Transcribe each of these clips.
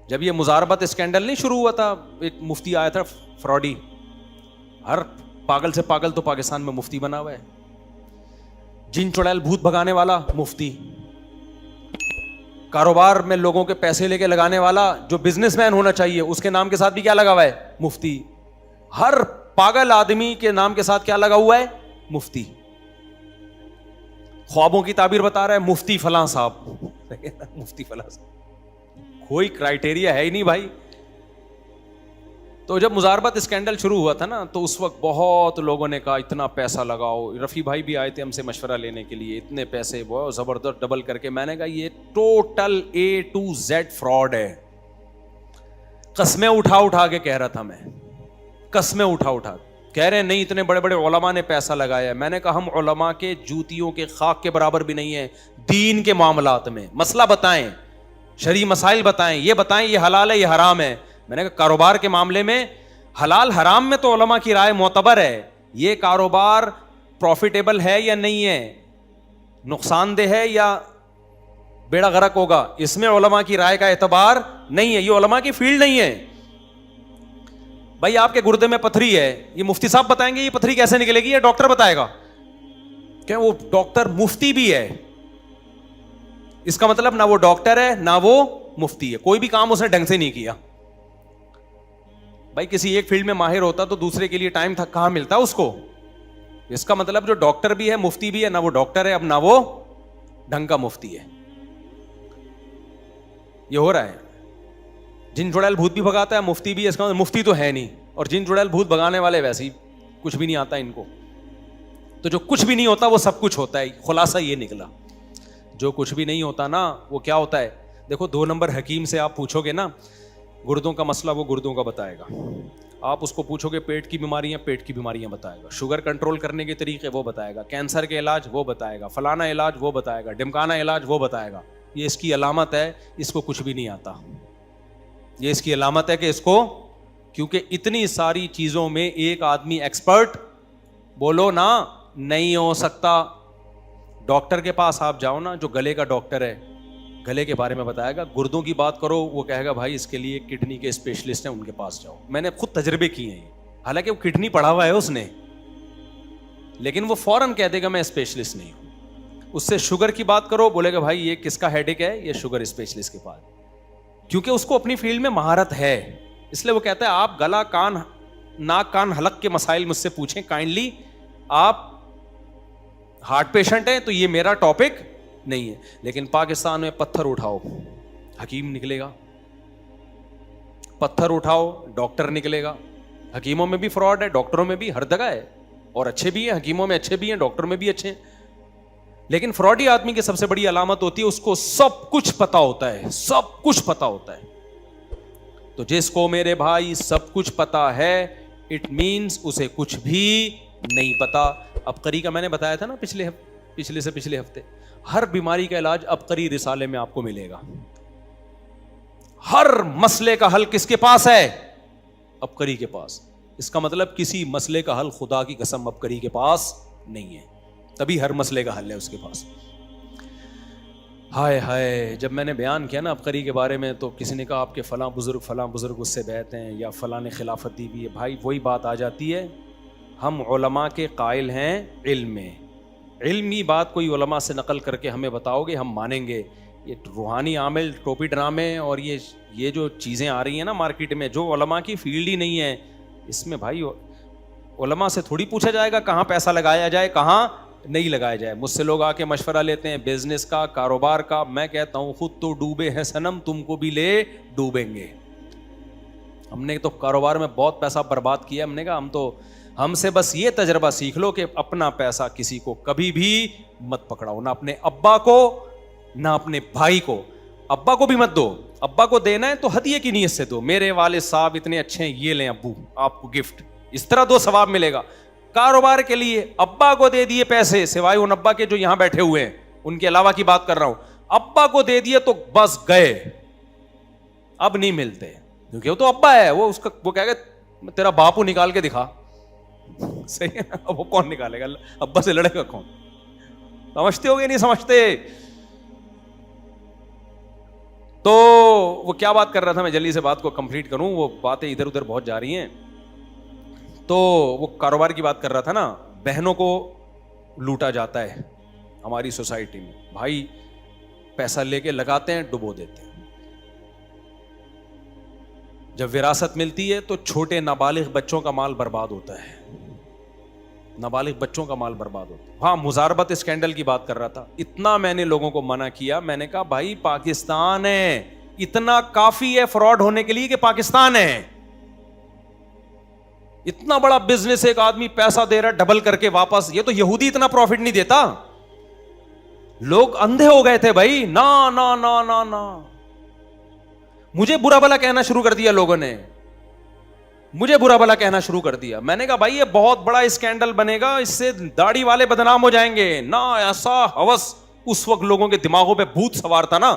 جب یہ مزاربت اسکینڈل نہیں شروع ہوا تھا، ایک مفتی آیا تھا فراڈی، ہر پاگل سے پاگل تو پاکستان میں مفتی بنا ہوا ہے، جن چڑیل بھوت بھگانے والا مفتی، کاروبار میں لوگوں کے پیسے لے کے لگانے والا جو بزنس مین ہونا چاہیے اس کے نام کے ساتھ بھی کیا لگا ہوا ہے؟ مفتی. ہر پاگل آدمی کے نام کے ساتھ کیا لگا ہوا ہے؟ مفتی. خوابوں کی تعبیر بتا رہا ہے مفتی فلاں صاحب مفتی فلاں صاحب. کوئی کرائٹیریا ہے ہی نہیں بھائی. تو جب مزاربت اسکینڈل شروع ہوا تھا نا تو اس وقت بہت لوگوں نے کہا اتنا پیسہ لگاؤ. رفیع بھائی بھی آئے تھے ہم سے مشورہ لینے کے لیے، اتنے پیسے بہت زبردست ڈبل کر کے. میں نے کہا یہ total A to Z fraud ہے. قسمیں اٹھا اٹھا کے کہہ رہا تھا میں، قسمیں اٹھا اٹھا. کہہ رہے نہیں اتنے بڑے بڑے علماء نے پیسہ لگایا. میں نے کہا ہم علماء کے جوتیوں کے خاک کے برابر بھی نہیں ہیں دین کے معاملات میں. مسئلہ بتائیں، شرعی مسائل بتائیں، یہ بتائیں یہ حلال ہے یہ حرام ہے. میں نے کہا کاروبار کے معاملے میں حلال حرام میں تو علماء کی رائے معتبر ہے. یہ کاروبار پروفیٹیبل ہے یا نہیں ہے، نقصان دہ ہے یا بیڑا غرق ہوگا، اس میں علماء کی رائے کا اعتبار نہیں ہے. یہ علماء کی فیلڈ نہیں ہے. بھائی آپ کے گردے میں پتھری ہے، یہ مفتی صاحب بتائیں گے یہ پتھری کیسے نکلے گی؟ یہ ڈاکٹر بتائے گا. کہ وہ ڈاکٹر مفتی بھی ہے، اس کا مطلب نہ وہ ڈاکٹر ہے نہ وہ مفتی ہے، کوئی بھی کام اس نے ڈھنگ سے نہیں کیا. بھائی کسی ایک فیلڈ میں ماہر ہوتا تو دوسرے کے لیے ٹائم تھا کہاں ملتا اس کو. اس کا مطلب جو ڈاکٹر بھی ہے مفتی بھی ہے، نہ وہ ڈاکٹر ہے اب نہ وہ ڈھنگ کا مفتی ہے. یہ ہو رہا ہے. جن چڑیل بھوت بھی بھگاتا ہے مفتی بھی ہے، اس کا مفتی تو ہے نہیں. اور جن چڑیل بھوت بھگانے والے ویسے ہی کچھ بھی نہیں آتا ان کو. تو جو کچھ بھی نہیں ہوتا وہ سب کچھ ہوتا ہے. خلاصہ یہ نکلا جو کچھ بھی نہیں ہوتا نا وہ کیا ہوتا ہے. دیکھو 2 نمبر حکیم سے آپ پوچھو گے نا گردوں کا مسئلہ، وہ گردوں کا بتائے گا. آپ اس کو پوچھو گے پیٹ کی بیماریاں، پیٹ کی بیماریاں بتائے گا. شوگر کنٹرول کرنے کے طریقے وہ بتائے گا. کینسر کے علاج وہ بتائے گا. فلانا علاج وہ بتائے گا. ڈمکانا علاج وہ بتائے گا. یہ اس کی علامت ہے اس کو کچھ بھی نہیں آتا. یہ اس کی علامت ہے کہ اس کو، کیونکہ اتنی ساری چیزوں میں ایک آدمی ایکسپرٹ بولو نا نہیں ہو سکتا. ڈاکٹر کے پاس آپ جاؤ نا، جو گلے کا ڈاکٹر ہے گلے کے بارے میں بتائے گا. گردوں کی بات کرو وہ کہے گا بھائی اس کے لیے کڈنی کے اسپیشلسٹ ہیں ان کے پاس جاؤ. میں نے خود تجربے کیے ہیں، حالانکہ وہ کڈنی پڑھا ہوا ہے اس نے، لیکن وہ فوراً کہہ دے گا میں اسپیشلسٹ نہیں ہوں. اس سے شوگر کی بات کرو بولے گا بھائی یہ کس کا ہیڈیک ہے، یہ شوگر اسپیشلسٹ کے پاس، کیونکہ اس کو اپنی فیلڈ میں مہارت ہے. اس لیے وہ کہتا ہے آپ گلا کان ناک کان حلق کے مسائل مجھ سے پوچھیں کائنڈلی. آپ ہارٹ پیشنٹ ہیں تو یہ میرا ٹاپک نہیں ہے. لیکن پاکستان میں پتھر اٹھاؤ حکیم نکلے گا، پتھر اٹھاؤ ڈاکٹر نکلے گا. حکیموں میں بھی فراڈ ہے، ڈاکٹروں میں بھی، ہر جگہ ہے. اور اچھے بھی ہیں، حکیموں میں اچھے بھی ہیں، ڈاکٹر میں بھی اچھے ہیں. لیکن فراڈی آدمی کی سب سے بڑی علامت ہوتی ہے اس کو سب کچھ پتا ہوتا ہے، سب کچھ پتا ہوتا ہے. تو جس کو میرے بھائی سب کچھ پتا ہے اٹ مینس اسے کچھ بھی نہیں پتا. عبقری کا میں نے بتایا تھا نا پچھلے ہفتے، ہر بیماری کا علاج عبقری رسالے میں آپ کو ملے گا. ہر مسئلے کا حل کس کے پاس ہے؟ عبقری کے پاس. اس کا مطلب کسی مسئلے کا حل خدا کی قسم عبقری کے پاس نہیں ہے، تبھی ہر مسئلے کا حل ہے اس کے پاس. ہائے ہائے، جب میں نے بیان کیا نا عبقری کے بارے میں تو کسی نے کہا آپ کے فلاں بزرگ اس سے بیعت ہیں یا فلاں نے خلافت دی ہوئی ہے. بھائی وہی بات آ جاتی ہے، ہم علماء کے قائل ہیں علم میں. علمی بات کوئی علماء سے نقل کر کے ہمیں بتاؤ گے ہم مانیں گے. یہ روحانی عامل ٹوپی ڈرامے اور یہ جو چیزیں آ رہی ہیں نا مارکیٹ میں جو علماء کی فیلڈ ہی نہیں ہے، اس میں بھائی علماء سے تھوڑی پوچھا جائے گا کہاں پیسہ لگایا جائے کہاں نہیں لگایا جائے. مجھ سے لوگ آ کے مشورہ لیتے ہیں بزنس کا، کاروبار کا. میں کہتا ہوں خود تو ڈوبے ہیں صنم، تم کو بھی لے ڈوبیں گے. ہم نے تو کاروبار میں بہت پیسہ برباد کیا. ہم نے کہا ہم سے بس یہ تجربہ سیکھ لو کہ اپنا پیسہ کسی کو کبھی بھی مت پکڑاؤ، نہ اپنے ابا کو نہ اپنے بھائی کو. ابا کو بھی مت دو، ابا کو دینا ہے تو ہدیے کی نیت سے دو. میرے والد صاحب اتنے اچھے ہیں، یہ لیں ابو آپ کو گفٹ، اس طرح دو ثواب ملے گا. کاروبار کے لیے ابا کو دے دیے پیسے، سوائے ان ابا کے جو یہاں بیٹھے ہوئے ہیں ان کے علاوہ کی بات کر رہا ہوں. ابا کو دے دیے تو بس گئے، اب نہیں ملتے، کیونکہ وہ تو ابا ہے. وہ اس کا وہ کہے گا تیرا باپو نکال کے دکھا. صحیح ہے نا؟ وہ کون نکالے گا؟ ابا سے لڑے گا کون؟ سمجھتے ہو گے نہیں سمجھتے؟ تو وہ کیا بات کر رہا تھا, میں جلدی سے بات کو کمپلیٹ کروں, وہ باتیں ادھر ادھر بہت جا رہی ہیں. تو وہ کاروبار کی بات کر رہا تھا نا, بہنوں کو لوٹا جاتا ہے ہماری سوسائٹی میں. بھائی پیسہ لے کے لگاتے ہیں, ڈبو دیتے ہیں. جب وراثت ملتی ہے تو چھوٹے نابالغ بچوں کا مال برباد ہوتا ہے, نابالغ بچوں کا مال برباد ہوتا ہے. ہاں مزاربت اسکینڈل کی بات کر رہا تھا. اتنا میں نے لوگوں کو منع کیا, میں نے کہا بھائی پاکستان ہے, اتنا کافی ہے فراڈ ہونے کے لیے کہ پاکستان ہے. اتنا بڑا بزنس, ایک آدمی پیسہ دے رہا ہے ڈبل کر کے واپس. یہ تو یہودی اتنا پروفٹ نہیں دیتا. لوگ اندھے ہو گئے تھے بھائی, نا نا نا نا نا. مجھے برا بھلا کہنا شروع کر دیا لوگوں نے, مجھے برا بھلا کہنا شروع کر دیا. میں نے کہا بھائی یہ بہت بڑا اسکینڈل بنے گا, اس سے داڑھی والے بدنام ہو جائیں گے. نہ ایسا ہوس اس وقت لوگوں کے دماغوں پہ بھوت سوار تھا نا.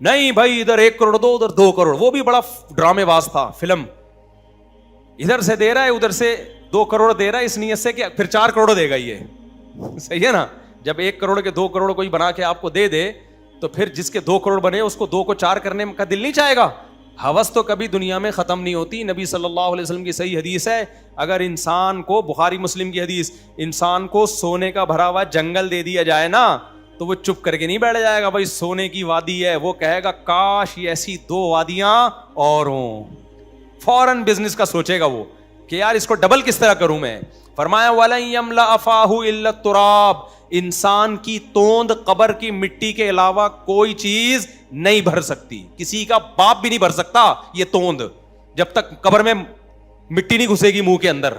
نہیں بھائی ادھر 1 کروڑ دو, ادھر 2 کروڑ. وہ بھی بڑا ڈرامے باز تھا فلم. ادھر سے دے رہا ہے, ادھر سے 2 کروڑ دے رہا ہے, اس نیت سے کہ پھر 4 کروڑ دے گا. یہ صحیح ہے نا. جب 1 کروڑ کے 2 کروڑ کوئی بنا کے آپ کو دے دے تو پھر جس کے 2 کروڑ بنے اس کو 2 کو 4 کرنے کا دل نہیں چاہے گا. ہوس تو کبھی دنیا میں ختم نہیں ہوتی. نبی صلی اللہ علیہ وسلم کی صحیح حدیث ہے, اگر انسان کو, بخاری مسلم کی حدیث, انسان کو سونے کا بھرا ہوا جنگل دے دیا جائے نا تو وہ چپ کر کے نہیں بیٹھ جائے گا بھائی سونے کی وادی ہے. وہ کہے گا کاش یہ ایسی 2 وادیاں اور ہوں. فوراً بزنس کا سوچے گا وہ کہ یار اس کو ڈبل کس طرح کروں میں. فرمایا وَلَن يَمْلَأَ فَاهُ إِلَّا التُّرَابُ, انسان کی توند قبر کی مٹی کے علاوہ کوئی چیز نہیں بھر سکتی. کسی کا باپ بھی نہیں بھر سکتا یہ توند, جب تک قبر میں مٹی نہیں گھسے گی منہ کے اندر.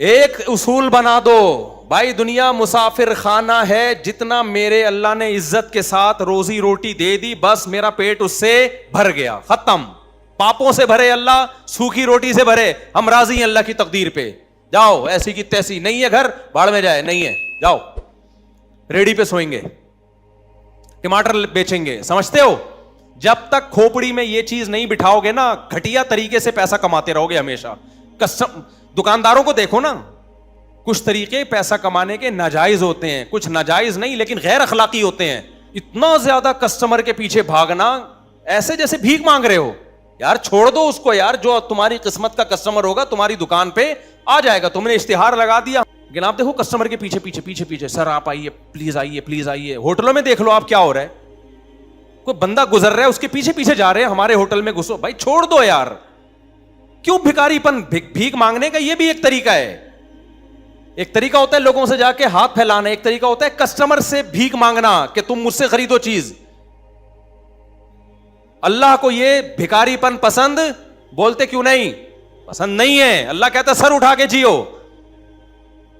ایک اصول بنا دو بھائی, دنیا مسافر خانہ ہے. جتنا میرے اللہ نے عزت کے ساتھ روزی روٹی دے دی, بس میرا پیٹ اس سے بھر گیا, ختم. پاپوں سے بھرے اللہ, سوکھی روٹی سے بھرے, ہم راضی ہیں اللہ کی تقدیر پہ. جاؤ ایسی کی تیسی, نہیں ہے گھر باڑ میں جائے, نہیں ہے جاؤ ریڈی پہ سوئیں گے, ٹماٹر بیچیں گے. سمجھتے ہو جب تک کھوپڑی میں یہ چیز نہیں بٹھاؤ گے نا, گھٹیا طریقے سے پیسہ کماتے رہو گے ہمیشہ. دکانداروں کو دیکھو نا, کچھ طریقے پیسہ کمانے کے ناجائز ہوتے ہیں, کچھ ناجائز نہیں لیکن غیر اخلاقی ہوتے ہیں. اتنا زیادہ کسٹمر کے پیچھے بھاگنا, ایسے جیسے بھیک مانگ رہے ہو. یار چھوڑ دو اس کو یار, جو تمہاری قسمت کا کسٹمر ہوگا تمہاری دکان پہ آ جائے گا. تم نے اشتہار لگا دیا, لیکن آپ دیکھو کسٹمر کے پیچھے پیچھے پیچھے پیچھے, سر آپ آئیے پلیز, آئیے پلیز آئیے. ہوٹلوں میں دیکھ لو آپ کیا ہو رہا ہے, کوئی بندہ گزر رہا ہے اس کے پیچھے پیچھے جا رہے ہیں, ہمارے ہوٹل میں گھسو. بھائی چھوڑ دو یار, کیوں بھکاری پن. بھیک مانگنے کا یہ بھی ایک طریقہ ہے. ایک طریقہ ہوتا ہے لوگوں سے جا کے ہاتھ پھیلانا, ایک طریقہ ہوتا ہے کسٹمر سے بھیک مانگنا کہ تم مجھ سے خریدو چیز. اللہ کو یہ بھکاری پن پسند, بولتے کیوں نہیں, پسند نہیں ہے. اللہ کہتا ہے سر اٹھا کے جیو.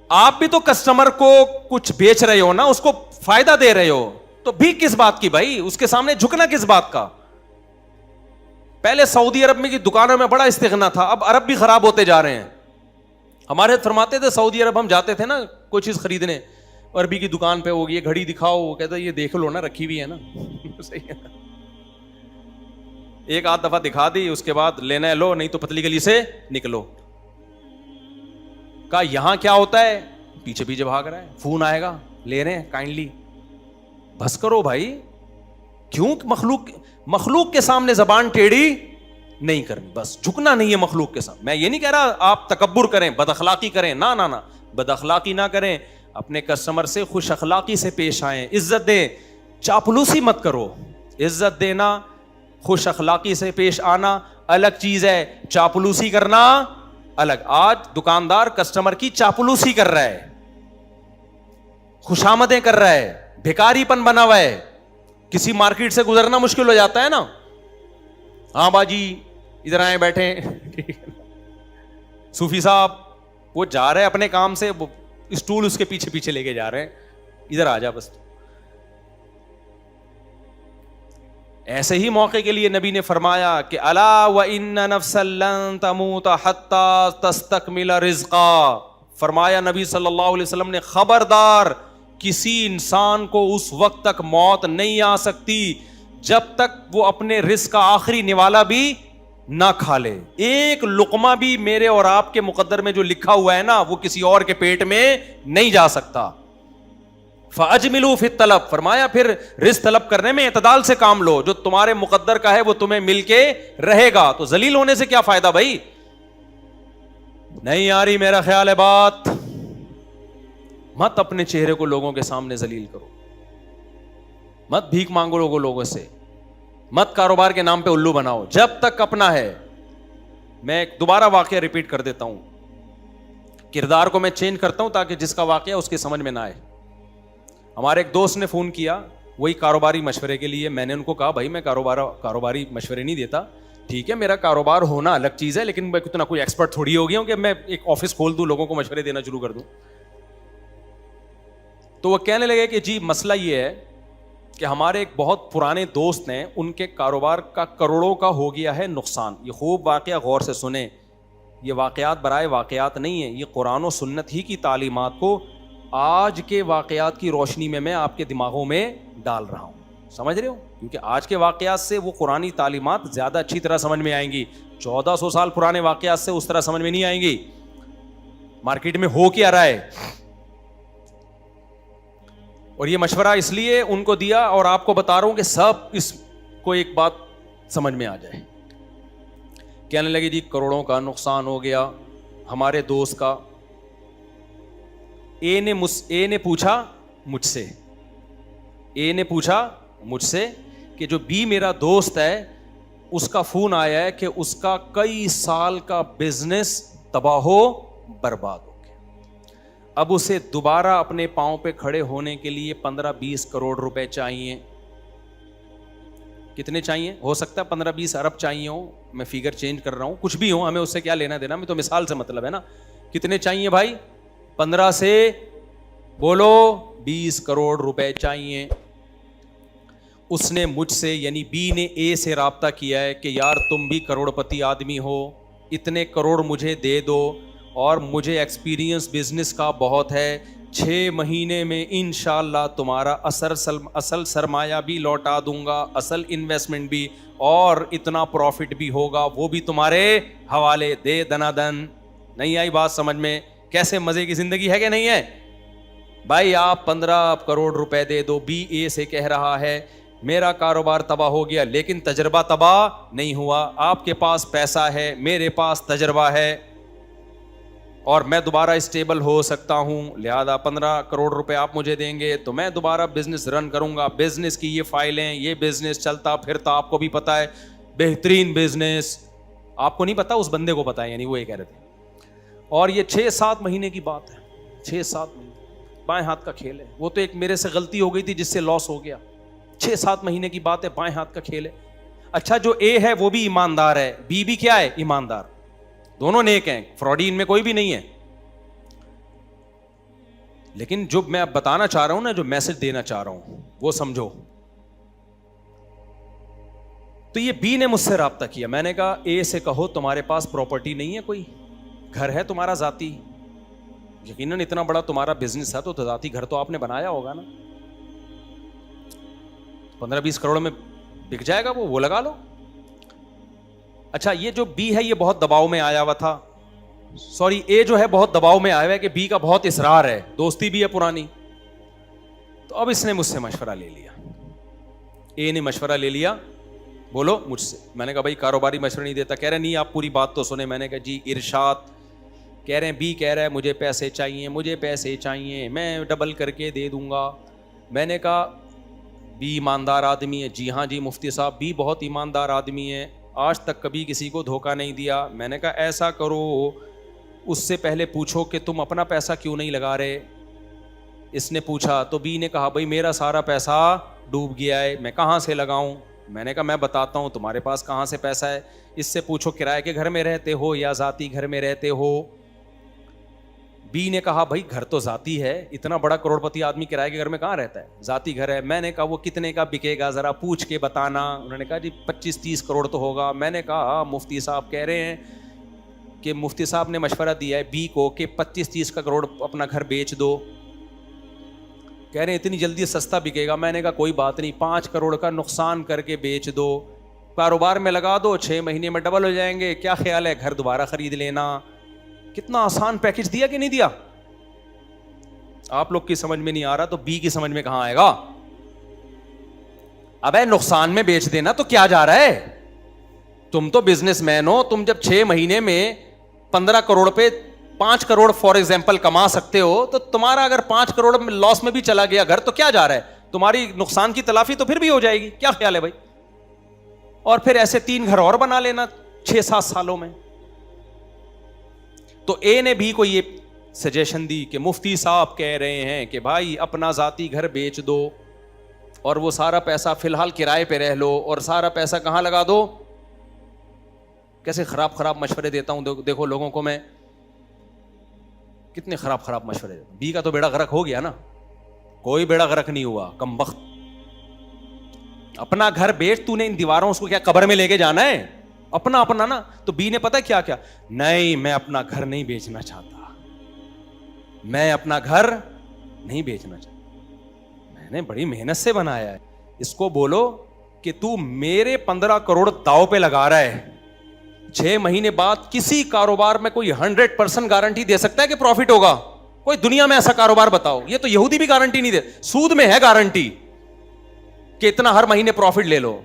آپ بھی تو کسٹمر کو کچھ بیچ رہے ہو نا, اس کو فائدہ دے رہے ہو, تو بھی کس بات کی بھائی, اس کے سامنے جھکنا کس بات کا. پہلے سعودی عرب میں کی دکانوں میں بڑا استغنا تھا, اب عرب بھی خراب ہوتے جا رہے ہیں. ہمارے فرماتے تھے سعودی عرب ہم جاتے تھے نا کوئی چیز خریدنے, عربی کی دکان پہ ہوگی, یہ گھڑی دکھاؤ, وہ کہتا ہے یہ دیکھ لو نا رکھی ہوئی ہے نا. صحیح ہے, ایک آدھ دفعہ دکھا دی, اس کے بعد لینا ہے لو, نہیں تو پتلی گلی سے نکلو. کہا یہاں کیا ہوتا ہے, پیچھے پیچھے بھاگ رہا ہے, فون آئے گا, لے رہے ہیں کائنڈلی. بس کرو بھائی, کیوں مخلوق کے سامنے زبان ٹیڑھی نہیں کرنی, بس جھکنا نہیں ہے مخلوق کے سامنے. میں یہ نہیں کہہ رہا آپ تکبر کریں, بد اخلاقی کریں, نہ نہ نہ, بد اخلاقی نہ کریں. اپنے کسٹمر سے خوش اخلاقی سے پیش آئیں, عزت دیں, چاپلوسی مت کرو. عزت دینا, خوش اخلاقی سے پیش آنا الگ چیز ہے, چاپلوسی کرنا الگ. آج دکاندار کسٹمر کی چاپلوسی کر رہا ہے, خوشامدیں کر رہا ہے, بھکاری پن بنا ہوا ہے. کسی مارکیٹ سے گزرنا مشکل ہو جاتا ہے نا, ہاں باجی ادھر آئے بیٹھے, صوفی صاحب وہ جا رہے اپنے کام سے, اسٹول اس کے پیچھے پیچھے لے کے جا رہے ہیں, ادھر آ جا بس. ایسے ہی موقع کے لیے نبی نے فرمایا کہ الا وان نفسا لن تموت حتى تستكمل رزقا. فرمایا نبی صلی اللہ علیہ وسلم نے, خبردار کسی انسان کو اس وقت تک موت نہیں آ سکتی جب تک وہ اپنے رزق کا آخری نوالا بھی نہ کھا لے. ایک لقمہ بھی میرے اور آپ کے مقدر میں جو لکھا ہوا ہے نا, وہ کسی اور کے پیٹ میں نہیں جا سکتا. فَأَجْمِلُوا فِي الطَّلَب، فرمایا پھر رزق طلب کرنے میں اعتدال سے کام لو، جو تمہارے مقدر کا ہے وہ تمہیں مل کے رہے گا. تو ذلیل ہونے سے کیا فائدہ بھائی؟ نہیں آ رہی میرا خیال ہے بات. مت اپنے چہرے کو لوگوں کے سامنے ذلیل کرو، مت بھیک مانگو لوگوں سے، مت کاروبار کے نام پہ الو بناؤ جب تک اپنا ہے. میں ایک دوبارہ واقعہ ریپیٹ کر دیتا ہوں، کردار کو میں چینج کرتا ہوں تاکہ جس کا واقعہ اس کے سمجھ میں نہ آئے. ہمارے ایک دوست نے فون کیا وہی کاروباری مشورے کے لیے. میں نے ان کو کہا بھائی میں کاروباری مشورے نہیں دیتا، ٹھیک ہے میرا کاروبار ہونا الگ چیز ہے، لیکن میں اتنا کوئی ایکسپرٹ تھوڑی ہو گیا ہوں کہ میں ایک آفس کھول دوں لوگوں کو مشورے دینا شروع کر دوں. تو وہ کہنے لگے کہ جی مسئلہ یہ ہے کہ ہمارے ایک بہت پرانے دوست ہیں، ان کے کاروبار کا کروڑوں کا ہو گیا ہے نقصان. یہ خوب واقعہ غور سے سنیں، یہ واقعات برائے واقعات نہیں ہیں، یہ قرآن و سنت ہی کی تعلیمات کو آج کے واقعات کی روشنی میں آپ کے دماغوں میں ڈال رہا ہوں. سمجھ رہے ہو؟ کیونکہ آج کے واقعات سے وہ قرآنی تعلیمات زیادہ اچھی طرح سمجھ میں آئیں گی، 1400 سال پرانے واقعات سے اس طرح سمجھ میں نہیں آئیں گی. مارکیٹ میں ہو کیا رہا ہے. اور یہ مشورہ اس لیے ان کو دیا اور آپ کو بتا رہا ہوں کہ سب اس کو ایک بات سمجھ میں آ جائے. کہنے لگے جی کروڑوں کا نقصان ہو گیا ہمارے دوست کا. اے نے پوچھا مجھ سے کہ جو بی میرا دوست ہے اس کا فون آیا ہے کہ اس کا کئی سال کا بزنس تباہ ہو برباد ہو گیا. اب اسے دوبارہ اپنے پاؤں پہ کھڑے ہونے کے لیے 15-20 کروڑ روپے چاہیے. کتنے چاہیے؟ ہو سکتا ہے 15-20 ارب چاہیے ہوں، میں فیگر چینج کر رہا ہوں، کچھ بھی ہو، ہمیں اس سے کیا لینا دینا، میں تو مثال سے مطلب ہے نا. کتنے چاہیے بھائی؟ 15 سے بولو 20 کروڑ روپے چاہیے. اس نے مجھ سے یعنی بی نے اے سے رابطہ کیا ہے کہ یار تم بھی کروڑ پتی آدمی ہو، اتنے کروڑ مجھے دے دو، اور مجھے ایکسپیرینس بزنس کا بہت ہے، 6 مہینے میں انشاءاللہ تمہارا اصل سرمایہ بھی لوٹا دوں گا، اصل انویسٹمنٹ بھی، اور اتنا پروفٹ بھی ہوگا، وہ بھی تمہارے حوالے. دے دنا دن. نہیں آئی بات سمجھ میں؟ کیسے مزے کی زندگی ہے کہ نہیں ہے بھائی؟ آپ 15 کروڑ روپے دے دو. بی اے سے کہہ رہا ہے میرا کاروبار تباہ ہو گیا لیکن تجربہ تباہ نہیں ہوا. آپ کے پاس پیسہ ہے، میرے پاس تجربہ ہے، اور میں دوبارہ اسٹیبل ہو سکتا ہوں، لہذا 15 کروڑ روپے آپ مجھے دیں گے تو میں دوبارہ بزنس رن کروں گا. بزنس کی یہ فائلیں، یہ بزنس چلتا پھرتا، آپ کو بھی پتا ہے، بہترین بزنس. آپ کو نہیں پتا، اس بندے کو پتا ہے، یعنی وہ یہ کہہ رہے تھے. اور یہ 6-7 مہینے کی بات ہے، 6-7 مہینے، بائیں ہاتھ کا کھیل ہے. وہ تو ایک میرے سے غلطی ہو گئی تھی جس سے لاس ہو گیا. 6-7 مہینے کی بات ہے، بائیں ہاتھ کا کھیل ہے. اچھا جو اے ہے وہ بھی ایماندار ہے، بی بھی کیا ہے؟ ایماندار. دونوں نیک ہیں، فراڈی ان میں کوئی بھی نہیں ہے. لیکن جو میں اب بتانا چاہ رہا ہوں نا، جو میسج دینا چاہ رہا ہوں وہ سمجھو. تو یہ بی نے مجھ سے رابطہ کیا. میں نے کہا اے سے کہو تمہارے پاس پراپرٹی نہیں ہے، کوئی گھر ہے تمہارا ذاتی؟ یقیناً اتنا بڑا تمہارا بزنس ہے تو ذاتی گھر تو آپ نے بنایا ہوگا نا. 15-20 کروڑ میں بک جائے گا وہ لگا لو. اچھا یہ جو بی ہے یہ بہت دباؤ میں آیا ہوا تھا، سوری اے جو ہے بہت دباؤ میں آیا ہوا ہے کہ بی کا بہت اصرار ہے، دوستی بھی ہے پرانی. تو اب اس نے مجھ سے مشورہ لے لیا، اے نے مشورہ لے لیا. بولو مجھ سے. میں نے کہا بھائی کاروباری مشورہ نہیں دیتا. کہہ رہے نہیں آپ پوری بات تو سنیں. میں نے کہا جی ارشاد. کہہ رہے ہیں بی کہہ رہا ہے مجھے پیسے چاہیے، میں ڈبل کر کے دے دوں گا. میں نے کہا بی ایماندار آدمی ہے. جی ہاں جی مفتی صاحب، بی بہت ایماندار آدمی ہے، آج تک کبھی کسی کو دھوکہ نہیں دیا. میں نے کہا ایسا کرو، اس سے پہلے پوچھو کہ تم اپنا پیسہ کیوں نہیں لگا رہے. اس نے پوچھا تو بی نے کہا بھائی میرا سارا پیسہ ڈوب گیا ہے، میں کہاں سے لگاؤں. میں نے کہا میں بتاتا ہوں تمہارے پاس کہاں سے پیسہ ہے. اس سے پوچھو کرائے کے گھر میں رہتے ہو یا ذاتی گھر میں رہتے ہو. بی نے کہا بھائی گھر تو ذاتی ہے، اتنا بڑا کروڑ پتی آدمی کرائے کے گھر میں کہاں رہتا ہے، ذاتی گھر ہے. میں نے کہا وہ کتنے کا بکے گا ذرا پوچھ کے بتانا. انہوں نے کہا جی 25-30 کروڑ تو ہوگا. میں نے کہا مفتی صاحب کہہ رہے ہیں کہ مفتی صاحب نے مشورہ دیا ہے بی کو کہ 25-30 کروڑ اپنا گھر بیچ دو. کہہ رہے ہیں اتنی جلدی سستا بکے گا. میں نے کہا کوئی بات نہیں، 5 کروڑ کا نقصان کر کے بیچ دو، کاروبار میں لگا دو، 6 مہینے میں ڈبل ہو جائیں گے. کیا خیال ہے، گھر دوبارہ خرید لینا. کتنا آسان پیکج دیا کہ نہیں دیا. آپ لوگ کی سمجھ میں نہیں آ رہا تو بی کی سمجھ میں کہاں آئے گا؟ ابے نقصان میں بیچ دینا تو کیا جا رہا ہے؟ تم تو بزنس مین ہو, تم جب 6 مہینے میں 15 کروڑ پہ 5 کروڑ فار ایگزامپل کما سکتے ہو, تو تمہارا اگر 5 کروڑ لاس میں بھی چلا گیا گھر تو کیا جا رہا ہے؟ تمہاری نقصان کی تلافی تو پھر بھی ہو جائے گی. کیا خیال ہے بھائی؟ اور پھر ایسے 3 گھر اور بنا لینا 6-7 سالوں میں. تو اے نے بھی کو یہ سجیشن دی کہ مفتی صاحب کہہ رہے ہیں کہ بھائی اپنا ذاتی گھر بیچ دو اور وہ سارا پیسہ فی الحال کرائے پہ رہ لو, اور سارا پیسہ کہاں لگا دو. کیسے خراب مشورے دیتا ہوں دیکھو لوگوں کو میں, کتنے خراب مشورے دیتا ہوں. بی کا تو بیڑا غرق ہو گیا نا, کوئی بیڑا غرق نہیں ہوا کم بخت. اپنا گھر بیچ, تو نے ان دیواروں اس کو کیا قبر میں لے کے جانا ہے؟ اپنا نا. تو بی نے پتا کیا نہیں, میں اپنا گھر نہیں بیچنا چاہتا, میں اپنا گھر نہیں بیچنا چاہتا, میں نے بڑی محنت سے بنایا ہے. اس کو بولو کہ تو میرے 15 کروڑ داؤ پہ لگا رہا ہے, 6 مہینے بعد کسی کاروبار میں کوئی 100% گارنٹی دے سکتا ہے کہ پروفٹ ہوگا؟ کوئی دنیا میں ایسا کاروبار بتاؤ. یہ تو یہودی بھی گارنٹی نہیں دے. سود میں ہے گارنٹی کہ اتنا ہر مہینے پروفٹ لے لو.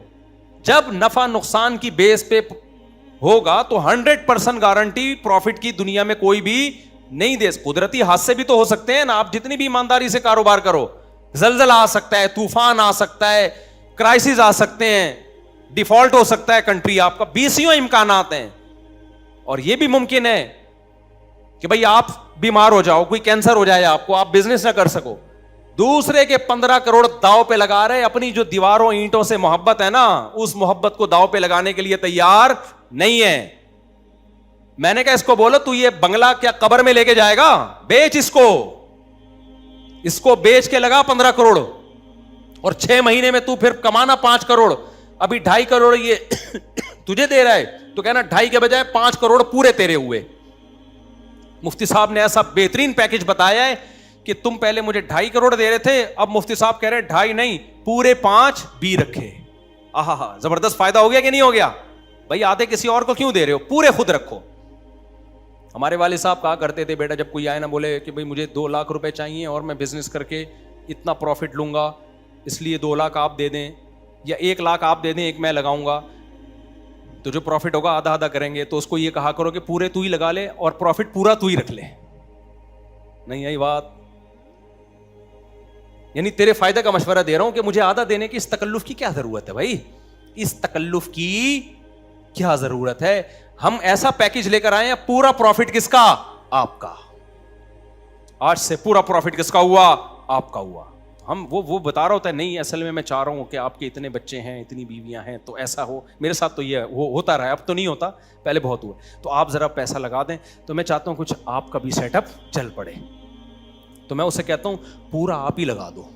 جب نفع نقصان کی بیس پہ ہوگا تو 100% گارنٹی پروفٹ کی دنیا میں کوئی بھی نہیں دے. قدرتی حادثے بھی تو ہو سکتے ہیں نا, آپ جتنی بھی ایمانداری سے کاروبار کرو, زلزلہ آ سکتا ہے, طوفان آ سکتا ہے, کرائسس آ سکتے ہیں, ڈیفالٹ ہو سکتا ہے کنٹری آپ کا, 20 امکانات ہیں. اور یہ بھی ممکن ہے کہ بھئی آپ بیمار ہو جاؤ, کوئی کینسر ہو جائے آپ کو, آپ بزنس نہ کر سکو. دوسرے کے 15 کروڑ داؤ پہ لگا رہے, اپنی جو دیواروں اینٹوں سے محبت ہے نا, اس محبت کو داؤ پہ لگانے کے لیے تیار نہیں ہے. میں نے کہا اس کو بولو تو یہ بنگلہ کیا قبر میں لے کے جائے گا؟ بیچ اس کو بیچ کے لگا 15 کروڑ, اور 6 مہینے میں تو پھر کمانا 5 کروڑ. ابھی 2.5 کروڑ یہ تجھے دے رہا ہے تو کہنا 2.5 کے بجائے 5 کروڑ پورے تیرے ہوئے. مفتی صاحب نے ایسا بہترین پیکج بتایا ہے کہ تم پہلے مجھے 2.5 کروڑ دے رہے تھے, اب مفتی صاحب کہہ رہے 2.5 نہیں پورے 5 بھی رکھے. آہا, زبردست فائدہ ہو گیا کہ نہیں ہو گیا؟ بھائی آدھے کسی اور کو کیوں دے رہے ہو, پورے خود رکھو. ہمارے والد صاحب کہا کرتے تھے, بیٹا جب کوئی آئے نا بولے کہ بھائی مجھے 2 لاکھ روپے چاہیے اور میں بزنس کر کے اتنا پروفٹ لوں گا, اس لیے 2 لاکھ آپ دے دیں یا 1 لاکھ آپ دے دیں, 1 میں لگاؤں گا, تو جو پروفٹ ہوگا آدھا آدھا کریں گے. تو اس کو یہ کہا کرو کہ پورے تو ہی لگا لے اور پروفٹ پورا تو ہی رکھ لے. نہیں آئی بات؟ یعنی تیرے فائدہ کا مشورہ دے رہا ہوں کہ مجھے آدھا دینے کی اس تکلف کی کیا ضرورت ہے بھائی؟ اس تکلف کی کیا ضرورت ہے؟ ہم ایسا پیکج لے کر آئے ہیں, پورا پروفٹ کس کا؟ آپ کا. آج سے پورا پروفٹ کس کا ہوا؟ آپ کا ہوا. ہم وہ بتا رہا ہوتا ہے نہیں اصل میں چاہ رہا ہوں کہ آپ کے اتنے بچے ہیں, اتنی بیویاں ہیں, تو ایسا ہو. میرے ساتھ تو یہ ہوتا رہا ہے, اب تو نہیں ہوتا, پہلے بہت ہوا. تو آپ ذرا پیسہ لگا دیں, تو میں چاہتا ہوں کچھ آپ کا بھی سیٹ اپ چل پڑے. تو میں اسے کہتا ہوں پورا آپ ہی لگا دو.